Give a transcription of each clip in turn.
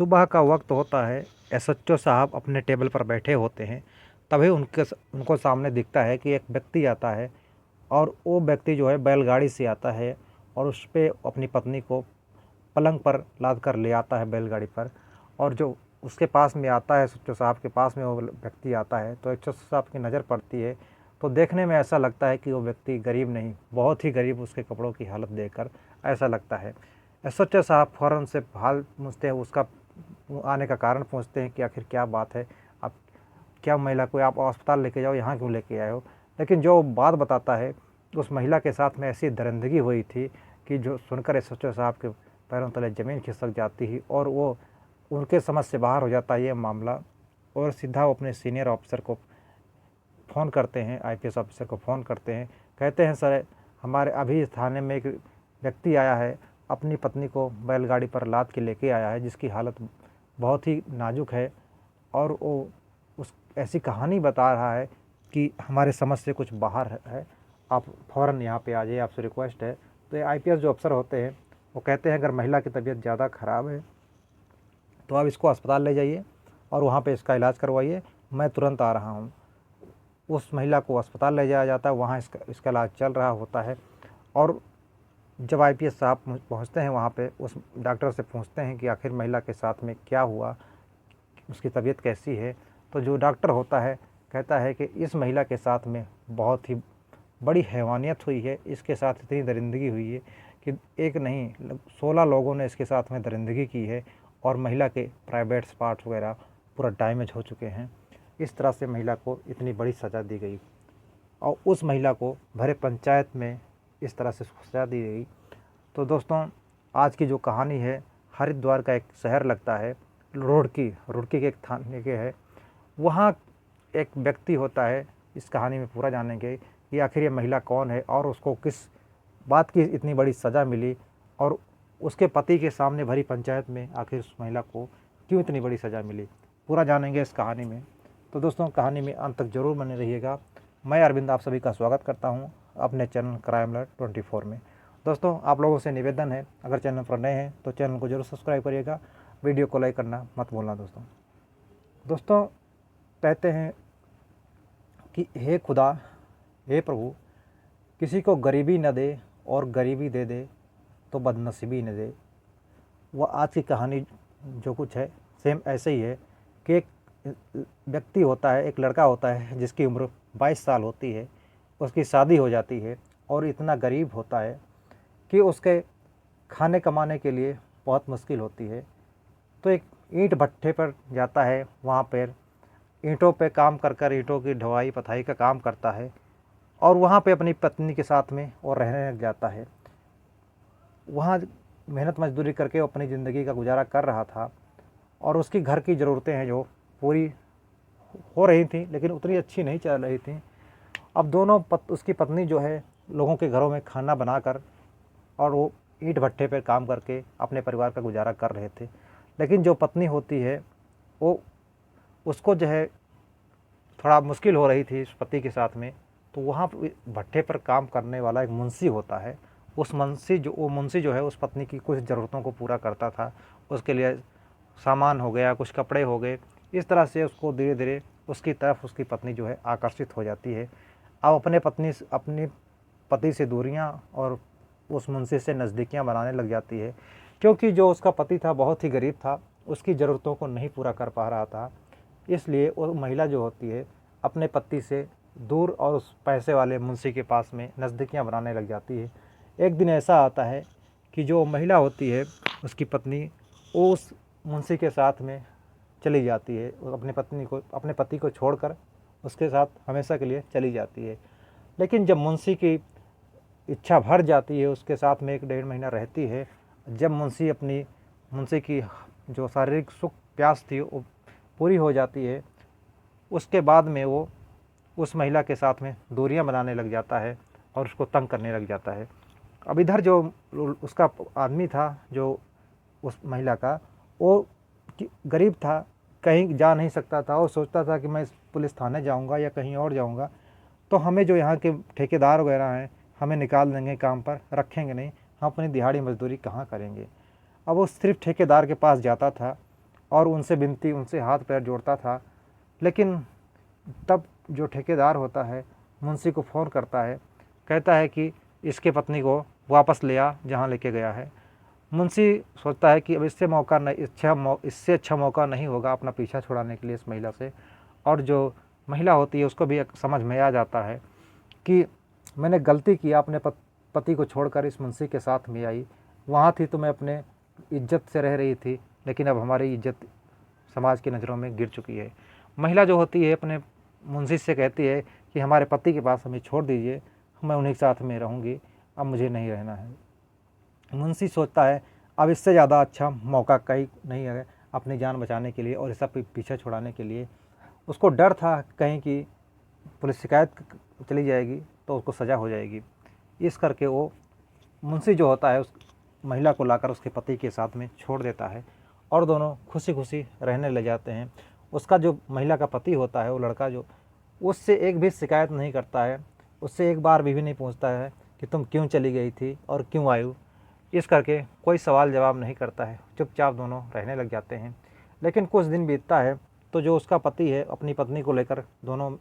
सुबह का वक्त होता है। एसएचओ साहब अपने टेबल पर बैठे होते हैं। तभी उनको सामने दिखता है कि एक व्यक्ति आता है और वो व्यक्ति जो है बैलगाड़ी से आता है और उस पे अपनी पत्नी को पलंग पर लाद कर ले आता है बैलगाड़ी पर। और जो उसके पास में आता है, एसएचओ साहब के पास में वो व्यक्ति आता है, तो एसएचओ साहब की नज़र पड़ती है तो देखने में ऐसा लगता है कि वो व्यक्ति गरीब नहीं, बहुत ही गरीब, उसके कपड़ों की हालत देखकर ऐसा लगता है। एसएचओ साहब फ़ौरन से हाल पूछते हैं, उसका आने का कारण पूछते हैं कि आखिर क्या बात है, आप क्या महिला को आप अस्पताल लेके जाओ, यहाँ क्यों लेके आए हो। लेकिन जो बात बताता है, उस महिला के साथ में ऐसी दरिंदगी हुई थी कि जो सुनकर एसएचओ साहब के पैरों तले ज़मीन खिसक जाती है और वो उनके समझ से बाहर हो जाता है ये मामला। और सीधा वो अपने सीनियर ऑफिसर को फ़ोन करते हैं, आईपीएस ऑफिसर को फ़ोन करते हैं। कहते हैं, सर हमारे अभी थाने में एक व्यक्ति आया है, अपनी पत्नी को बैलगाड़ी पर लाद के लेके आया है, जिसकी हालत बहुत ही नाजुक है और वो उस ऐसी कहानी बता रहा है कि हमारे समझ से कुछ बाहर है, आप फ़ौरन यहाँ पे आ जाइए, आपसे रिक्वेस्ट है। तो ये आईपीएस जो अफसर होते हैं वो कहते हैं, अगर महिला की तबीयत ज़्यादा ख़राब है तो आप इसको अस्पताल ले जाइए और वहाँ पे इसका इलाज करवाइए, मैं तुरंत आ रहा हूँ। उस महिला को अस्पताल ले जाया जाता है, वहाँ इसका इलाज चल रहा होता है। और जब आईपीएस साहब पहुँचते हैं वहाँ पे, उस डॉक्टर से पूछते हैं कि आखिर महिला के साथ में क्या हुआ, उसकी तबीयत कैसी है। तो जो डॉक्टर होता है कहता है कि इस महिला के साथ में बहुत ही बड़ी हैवानियत हुई है, इसके साथ इतनी दरिंदगी हुई है कि एक नहीं 16 लोगों ने इसके साथ में दरिंदगी की है और महिला के प्राइवेट पार्ट्स वगैरह पूरा डैमेज हो चुके हैं। इस तरह से महिला को इतनी बड़ी सज़ा दी गई और उस महिला को भरे पंचायत में इस तरह से सज़ा दी गई। तो दोस्तों, आज की जो कहानी है, हरिद्वार का एक शहर लगता है, रुड़की के एक थाने के है, वहाँ एक व्यक्ति होता है। इस कहानी में पूरा जानेंगे कि आखिर ये महिला कौन है और उसको किस बात की इतनी बड़ी सज़ा मिली और उसके पति के सामने भरी पंचायत में आखिर उस महिला को क्यों इतनी बड़ी सज़ा मिली, पूरा जानेंगे इस कहानी में। तो दोस्तों, कहानी में अंत तक ज़रूर बने रहिएगा। मैं अरविंद आप सभी का स्वागत करता हूँ अपने चैनल क्राइम अलर्ट 24 में। दोस्तों, आप लोगों से निवेदन है, अगर चैनल पर नए हैं तो चैनल को जरूर सब्सक्राइब करिएगा, वीडियो को लाइक करना मत भूलना। दोस्तों कहते हैं कि हे खुदा, हे प्रभु, किसी को गरीबी न दे और गरीबी दे दे तो बदनसीबी न दे। वह आज की कहानी जो कुछ है सेम ऐसे ही है कि एक व्यक्ति होता है, एक लड़का होता है जिसकी उम्र 22 साल होती है, उसकी शादी हो जाती है और इतना गरीब होता है कि उसके खाने कमाने के लिए बहुत मुश्किल होती है। तो एक ईंट भट्ठे पर जाता है, वहाँ पर ईंटों पे काम कर कर ईंटों की ढवाई पथाई का काम करता है और वहाँ पे अपनी पत्नी के साथ में और रहने लग जाता है। वहाँ मेहनत मजदूरी करके वो अपनी ज़िंदगी का गुजारा कर रहा था और उसकी घर की ज़रूरतें हैं जो पूरी हो रही थी, लेकिन उतनी अच्छी नहीं चल रही थी। अब दोनों उसकी पत्नी जो है लोगों के घरों में खाना बनाकर और वो ईंट भट्ठे पर काम करके अपने परिवार का गुजारा कर रहे थे। लेकिन जो पत्नी होती है वो उसको जो है थोड़ा मुश्किल हो रही थी इस पति के साथ में। तो वहाँ भट्ठे पर काम करने वाला एक मुंशी होता है, वो मुंशी जो है उस पत्नी की कुछ ज़रूरतों को पूरा करता था। उसके लिए सामान हो गया, कुछ कपड़े हो गए, इस तरह से उसको धीरे धीरे उसकी तरफ उसकी पत्नी जो है आकर्षित हो जाती है। अब अपनी पति से दूरियां और उस मुंशी से नज़दीकियां बनाने लग जाती है, क्योंकि जो उसका पति था बहुत ही गरीब था, उसकी ज़रूरतों को नहीं पूरा कर पा रहा था। इसलिए वो महिला जो होती है अपने पति से दूर और उस पैसे वाले मुंशी के पास में नज़दीकियां बनाने लग जाती है। एक दिन ऐसा आता है कि जो महिला होती है उसकी पत्नी, वो उस मुंशी के साथ में चली जाती है, वो अपने पति को छोड़कर उसके साथ हमेशा के लिए चली जाती है। लेकिन जब मुंशी की इच्छा भर जाती है, उसके साथ में 1-1.5 महीना रहती है, जब मुंशी की जो शारीरिक सुख प्यास थी वो पूरी हो जाती है, उसके बाद में वो उस महिला के साथ में दूरियां बनाने लग जाता है और उसको तंग करने लग जाता है। अब इधर जो उसका आदमी था, जो उस महिला का, वो गरीब था, कहीं जा नहीं सकता था और सोचता था कि मैं पुलिस थाने जाऊंगा या कहीं और जाऊंगा तो हमें जो यहाँ के ठेकेदार वगैरह हैं हमें निकाल देंगे, काम पर रखेंगे नहीं, हम अपनी दिहाड़ी मजदूरी कहाँ करेंगे। अब वो सिर्फ ठेकेदार के पास जाता था और उनसे हाथ पैर जोड़ता था। लेकिन तब जो ठेकेदार होता है मुंशी को फ़ोन करता है, कहता है कि इसके पत्नी को वापस ले आ जहाँ लेके गया है। मुंशी सोचता है कि अब इससे अच्छा मौका नहीं होगा अपना पीछा छुड़ाने के लिए इस महिला से। और जो महिला होती है उसको भी एक समझ में आ जाता है कि मैंने गलती किया, अपने पति को छोड़कर इस मुंशी के साथ में आई। वहाँ थी तो मैं अपने इज्जत से रह रही थी, लेकिन अब हमारी इज्जत समाज की नज़रों में गिर चुकी है। महिला जो होती है अपने मुंशी से कहती है कि हमारे पति के पास हमें छोड़ दीजिए, मैं उन्हीं के साथ में रहूँगी, अब मुझे नहीं रहना है। मुंशी सोचता है अब इससे ज़्यादा अच्छा मौका कहीं नहीं है अपनी जान बचाने के लिए और इसका पीछे छुड़ाने के लिए। उसको डर था कहीं कि पुलिस शिकायत चली जाएगी तो उसको सज़ा हो जाएगी। इस करके वो मुंशी जो होता है उस महिला को लाकर उसके पति के साथ में छोड़ देता है और दोनों खुशी खुशी रहने लग जाते हैं। उसका जो महिला का पति होता है वो लड़का जो उससे एक भी शिकायत नहीं करता है, उससे एक बार भी नहीं पूछता है कि तुम क्यों चली गई थी और क्यों आई। इस करके कोई सवाल जवाब नहीं करता है, चुपचाप दोनों रहने लग जाते हैं। लेकिन कुछ दिन बीतता है तो जो उसका पति है अपनी पत्नी को लेकर दोनों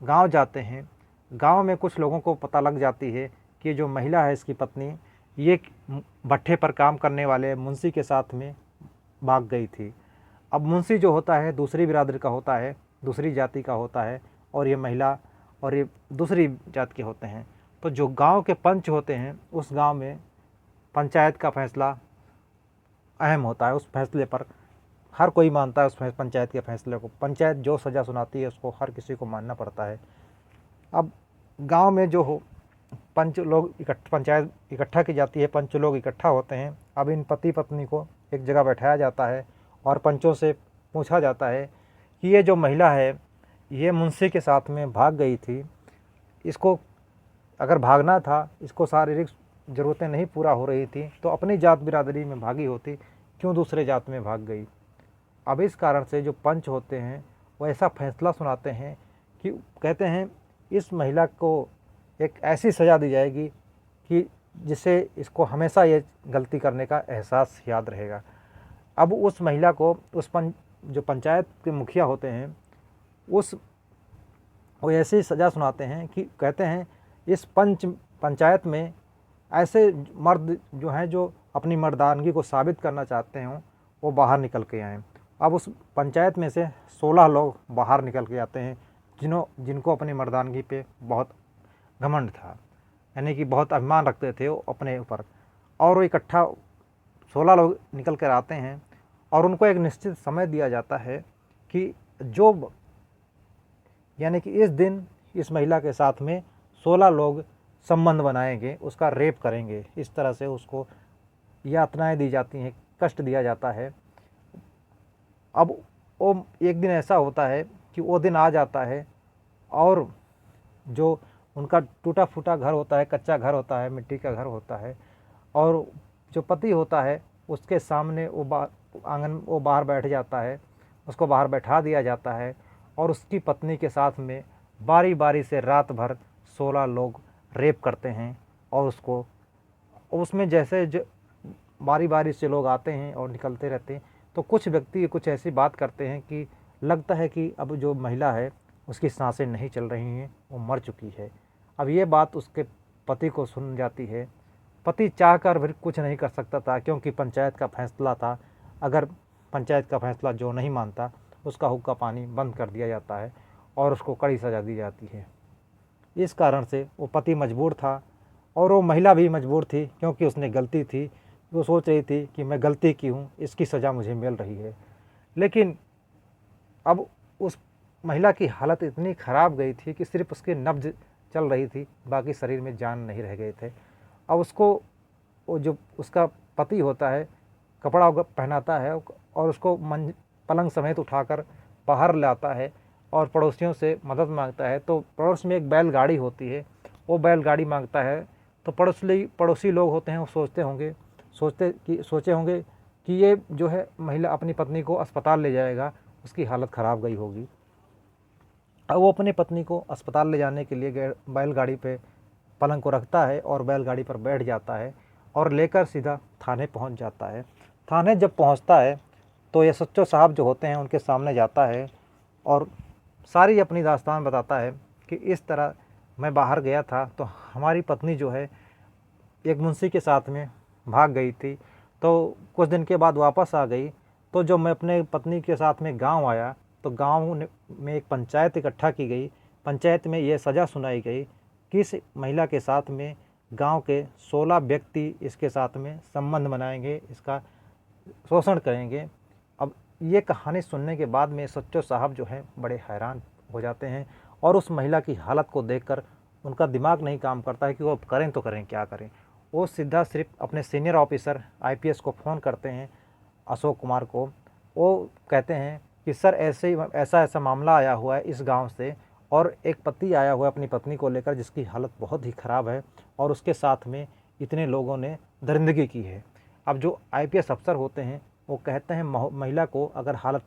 गांव जाते हैं। गांव में कुछ लोगों को पता लग जाती है कि जो महिला है इसकी पत्नी ये भट्ठे पर काम करने वाले मुंशी के साथ में भाग गई थी। अब मुंशी जो होता है दूसरी बिरादरी का होता है, दूसरी जाति का होता है, और ये महिला और ये दूसरी जात के होते हैं। तो जो गांव के पंच होते हैं उस गांव में पंचायत का फैसला अहम होता है। उस फैसले पर हर कोई मानता है, उस पंचायत के फैसले को। पंचायत जो सज़ा सुनाती है उसको हर किसी को मानना पड़ता है। अब गांव में जो हो पंच लोग पंचायत इकट्ठा की जाती है, पंच लोग इकट्ठा होते हैं। अब इन पति पत्नी को एक जगह बैठाया जाता है और पंचों से पूछा जाता है कि ये जो महिला है ये मुंशी के साथ में भाग गई थी, इसको अगर भागना था, इसको शारीरिक ज़रूरतें नहीं पूरा हो रही थी तो अपनी जात बिरादरी में भागी होती, क्यों दूसरे जात में भाग गई। अब इस कारण से जो पंच होते हैं वो ऐसा फैसला सुनाते हैं कि कहते हैं इस महिला को एक ऐसी सज़ा दी जाएगी कि जिससे इसको हमेशा ये गलती करने का एहसास याद रहेगा। अब उस महिला को जो पंचायत के मुखिया होते हैं वो ऐसी सज़ा सुनाते हैं कि कहते हैं इस पंचायत में ऐसे मर्द जो हैं जो अपनी मर्दानगी को साबित करना चाहते हों वो बाहर निकल के आएँ। अब उस पंचायत में से 16 लोग बाहर निकल के आते हैं जिनको अपनी मर्दानगी पे बहुत घमंड था, यानी कि बहुत अभिमान रखते थे वो अपने ऊपर। और वो इकट्ठा 16 लोग निकल कर आते हैं और उनको एक निश्चित समय दिया जाता है कि यानी कि इस दिन इस महिला के साथ में 16 लोग संबंध बनाएंगे, उसका रेप करेंगे। इस तरह से उसको यातनाएं दी जाती हैं, कष्ट दिया जाता है। अब वो एक दिन ऐसा होता है कि वो दिन आ जाता है और जो उनका टूटा फूटा घर होता है, कच्चा घर होता है, मिट्टी का घर होता है, और जो पति होता है उसके सामने वो बाहर बैठ जाता है, उसको बाहर बैठा दिया जाता है और उसकी पत्नी के साथ में बारी बारी से रात भर 16 लोग रेप करते हैं। और उसमें जैसे बारी बारी से लोग आते हैं और निकलते रहते हैं तो कुछ व्यक्ति कुछ ऐसी बात करते हैं कि लगता है कि अब जो महिला है उसकी सांसें नहीं चल रही हैं, वो मर चुकी है। अब ये बात उसके पति को सुन जाती है। पति चाहकर भी कुछ नहीं कर सकता था क्योंकि पंचायत का फैसला था। अगर पंचायत का फैसला जो नहीं मानता उसका हुक्का पानी बंद कर दिया जाता है और उसको कड़ी सज़ा दी जाती है। इस कारण से वो पति मजबूर था और वो महिला भी मजबूर थी क्योंकि उसने गलती थी। वो सोच रही थी कि मैं गलती की हूँ, इसकी सज़ा मुझे मिल रही है। लेकिन अब उस महिला की हालत इतनी ख़राब गई थी कि सिर्फ उसकी नब्ज़ चल रही थी, बाकी शरीर में जान नहीं रह गए थे। अब उसको वो जो उसका पति होता है कपड़ा पहनाता है और उसको पलंग समेत उठाकर बाहर लाता है और पड़ोसियों से मदद मांगता है। तो पड़ोस में एक बैलगाड़ी होती है, वो बैलगाड़ी मांगता है। तो पड़ोसी लोग होते हैं वो सोचे होंगे कि ये जो है महिला अपनी पत्नी को अस्पताल ले जाएगा, उसकी हालत ख़राब गई होगी। अब वो अपनी पत्नी को अस्पताल ले जाने के लिए बैलगाड़ी पे पलंग को रखता है और बैलगाड़ी पर बैठ जाता है और लेकर सीधा थाने पहुंच जाता है। थाने जब पहुंचता है तो एसएचओ साहब जो होते हैं उनके सामने जाता है और सारी अपनी दास्तान बताता है कि इस तरह मैं बाहर गया था तो हमारी पत्नी जो है एक मुंशी के साथ में भाग गई थी, तो कुछ दिन के बाद वापस आ गई। तो जब मैं अपने पत्नी के साथ में गांव आया तो में एक पंचायत इकट्ठा की गई। पंचायत में ये सज़ा सुनाई गई कि इस महिला के साथ में गांव के 16 व्यक्ति इसके साथ में संबंध बनाएंगे, इसका शोषण करेंगे। अब ये कहानी सुनने के बाद में एसएचओ साहब जो है बड़े हैरान हो जाते हैं और उस महिला की हालत को देखकर उनका दिमाग नहीं काम करता है कि वो करें तो करें क्या करें। वो सीधा सिर्फ अपने सीनियर ऑफिसर आईपीएस को फ़ोन करते हैं, अशोक कुमार को। वो कहते हैं कि सर ऐसा ऐसा मामला आया हुआ है इस गांव से और एक पति आया हुआ है अपनी पत्नी को लेकर जिसकी हालत बहुत ही ख़राब है और उसके साथ में इतने लोगों ने दरिंदगी की है। अब जो आईपीएस अफसर होते हैं वो कहते हैं महिला को अगर हालत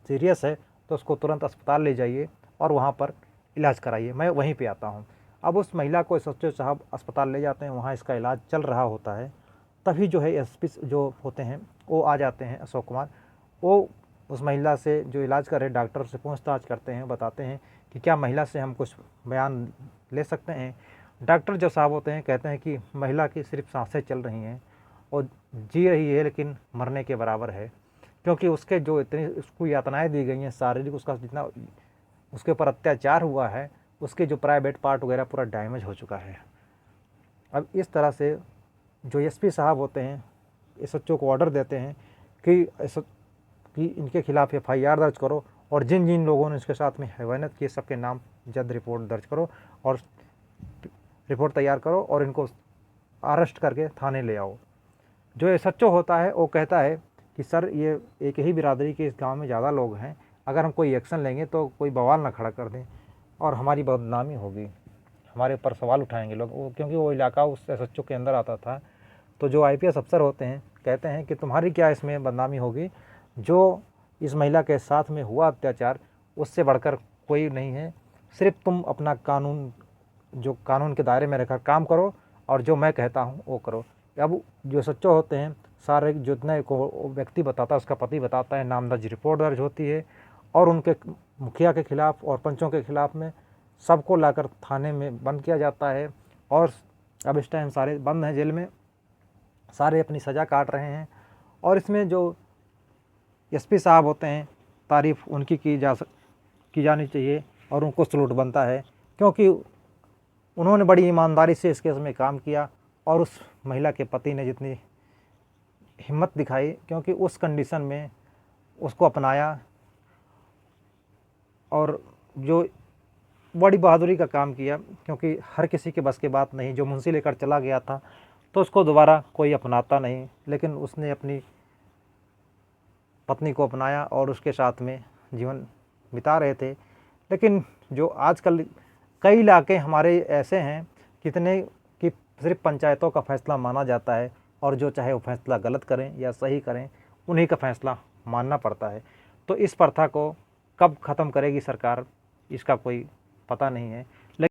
सीरियस है तो उसको तुरंत अस्पताल ले जाइए और वहाँ पर इलाज कराइए, मैं वहीं पे आता हूँ। अब उस महिला को एसएचओ साहब अस्पताल ले जाते हैं, वहाँ इसका इलाज चल रहा होता है। तभी जो है एसपी जो होते हैं वो आ जाते हैं, अशोक कुमार। वो उस महिला से जो इलाज कर रहे डॉक्टर से पूछताछ करते हैं, बताते हैं कि क्या महिला से हम कुछ बयान ले सकते हैं। डॉक्टर जो साहब होते हैं कहते हैं कि महिला की सिर्फ सांसें चल रही हैं और जी रही है लेकिन मरने के बराबर है, क्योंकि उसके जो इतनी उसको यातनाएं दी गई हैं, शारीरिक उसका जितना उसके ऊपर अत्याचार हुआ है, उसके जो प्राइवेट पार्ट वगैरह पूरा डैमेज हो चुका है। अब इस तरह से जो एसपी साहब होते हैं एसएचओ को ऑर्डर देते हैं कि इनके खिलाफ़ एफआईआर दर्ज करो और जिन जिन लोगों ने इसके साथ में हैवानियत की सबके नाम जल्द रिपोर्ट दर्ज करो और रिपोर्ट तैयार करो और इनको अरेस्ट करके थाने ले आओ। जो एसएचओ होता है वो कहता है कि सर ये एक ही बिरादरी के इस गांव में ज़्यादा लोग हैं, अगर हम कोई एक्शन लेंगे तो कोई बवाल ना खड़ा कर दें और हमारी बदनामी होगी, हमारे ऊपर सवाल उठाएंगे लोग, क्योंकि वो इलाका उस एसएचओ के अंदर आता था। तो जो आईपीएस अफसर होते हैं कहते हैं कि तुम्हारी क्या इसमें बदनामी होगी, जो इस महिला के साथ में हुआ अत्याचार उससे बढ़कर कोई नहीं है, सिर्फ तुम अपना कानून के दायरे में रहकर काम करो और जो मैं कहता हूँ वो करो। अब जो सच्चो होते हैं सारे जितने को व्यक्ति बताता है उसका पति बताता है, नामदर्ज रिपोर्ट दर्ज होती है और उनके मुखिया के खिलाफ़ और पंचों के खिलाफ़ में सबको लाकर थाने में बंद किया जाता है। और अब इस टाइम सारे बंद हैं जेल में, सारे अपनी सज़ा काट रहे हैं। और इसमें जो एसपी साहब होते हैं तारीफ़ उनकी की जानी चाहिए और उनको सलूट बनता है, क्योंकि उन्होंने बड़ी ईमानदारी से इस केस में काम किया और उस महिला के पति ने जितनी हिम्मत दिखाई, क्योंकि उस कंडीशन में उसको अपनाया और जो बड़ी बहादुरी का काम किया, क्योंकि हर किसी के बस की बात नहीं। जो मुंशी लेकर चला गया था तो उसको दोबारा कोई अपनाता नहीं, लेकिन उसने अपनी पत्नी को अपनाया और उसके साथ में जीवन बिता रहे थे। लेकिन जो आजकल कई इलाके हमारे ऐसे हैं कितने कि सिर्फ पंचायतों का फैसला माना जाता है और जो चाहे वो फैसला गलत करें या सही करें उन्हीं का फैसला मानना पड़ता है। तो इस प्रथा को कब ख़त्म करेगी सरकार इसका कोई पता नहीं है।